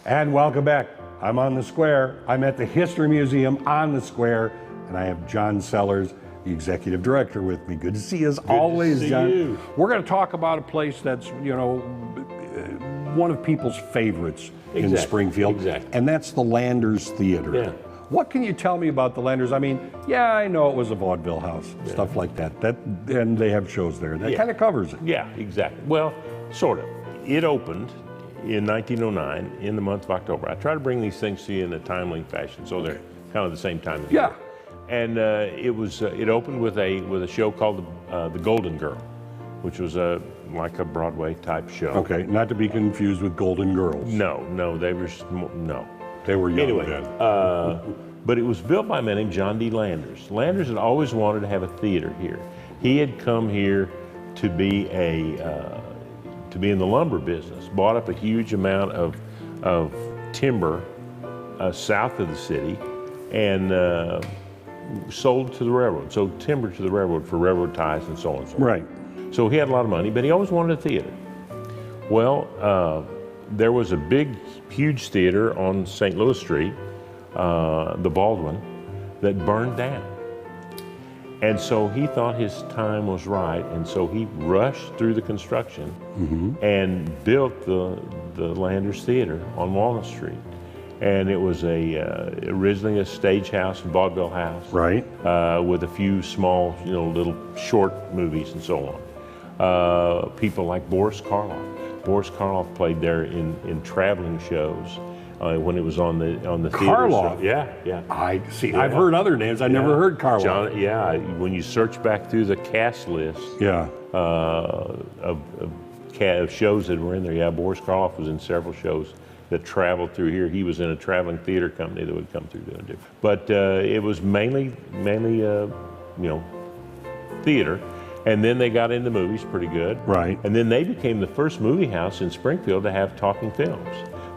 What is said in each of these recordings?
And welcome back. I'm on the square. I'm at the History Museum on the square, and I have John Sellers, the executive director, with me. Good to see you as always, John. You. We're going to talk about a place that's, one of people's favorites in Springfield, and that's the Landers Theater. Yeah. What can you tell me about the Landers? I mean, yeah, I know it was a vaudeville house, stuff like that. And they have shows there. That kind of covers it. Yeah, exactly. Well, sort of. It opened in 1909 in the month of October. I try to bring these things to you in a timely fashion, so they're kind of the same time of year. And it opened with a show called the Golden Girl, which was like a Broadway type show. Okay, not to be confused with Golden Girls. No, they were They were young anyway, then. but it was built by a man named John D. Landers. Landers had always wanted to have a theater here. He had come here to be in the lumber business. Bought up a huge amount of timber south of the city, and sold to the railroad. So timber to the railroad for railroad ties and so on and so on. Right. So he had a lot of money, but he always wanted a theater. Well, there was a big, huge theater on St. Louis Street, the Baldwin, that burned down. And so he thought his time was right, and so he rushed through the construction and built the Landers Theater on Walnut Street. And it was originally a stage house and vaudeville house, Right. With a few small, little short movies and so on. People like Boris Karloff. Boris Karloff played there in traveling shows when it was on the theater. Karloff? Yeah. I see. I've heard other names. I've never heard Karloff. When you search back through the cast list of shows that were in there, Boris Karloff was in several shows that traveled through here. He was in a traveling theater company that would come through there and do. But it was mainly theater. And then they got into movies pretty good. Right. And then they became the first movie house in Springfield to have talking films.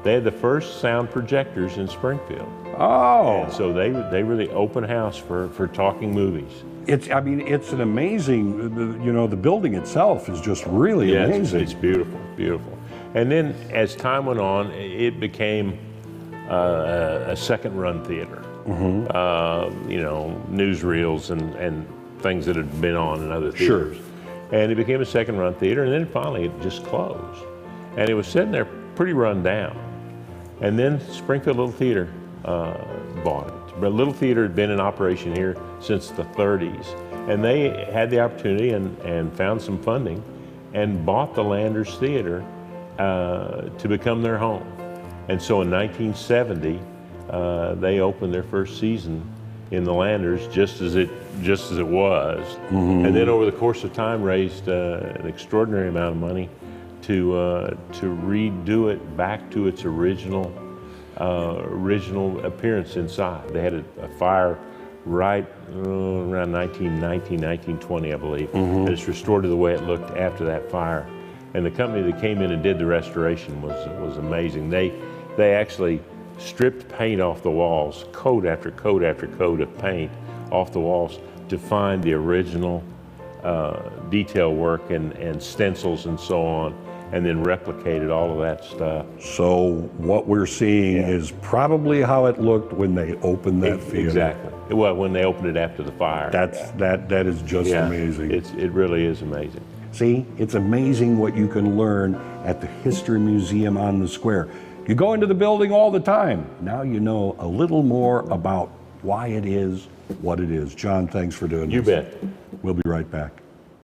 They had the first sound projectors in Springfield. Oh. And so they were the open house for talking movies. It's an amazing, the building itself is just really amazing. It's beautiful, beautiful. And then as time went on, it became a second run theater. Newsreels and things that had been on in other theaters. Sure. And it became a second run theater, and then finally it just closed. And it was sitting there pretty run down. And then Springfield Little Theater bought it. But Little Theater had been in operation here since the 30s. And they had the opportunity and found some funding and bought the Landers Theater to become their home. And so in 1970, they opened their first season in the Landers just as it was. And then over the course of time raised an extraordinary amount of money to redo it back to its original appearance inside. They had a fire right around 1919, 1920, I believe. And it's restored to the way it looked after that fire. And the company that came in and did the restoration was amazing. They actually stripped paint off the walls, coat after coat after coat of paint off the walls to find the original detail work and stencils and so on, and then replicated all of that stuff. So what we're seeing is probably how it looked when they opened that theater. Exactly. Well, when they opened it after the fire. That is just amazing. It really is amazing. See, it's amazing what you can learn at the History Museum on the Square. You go into the building all the time. Now you know a little more about why it is what it is. John, thanks for doing this. You bet. We'll be right back.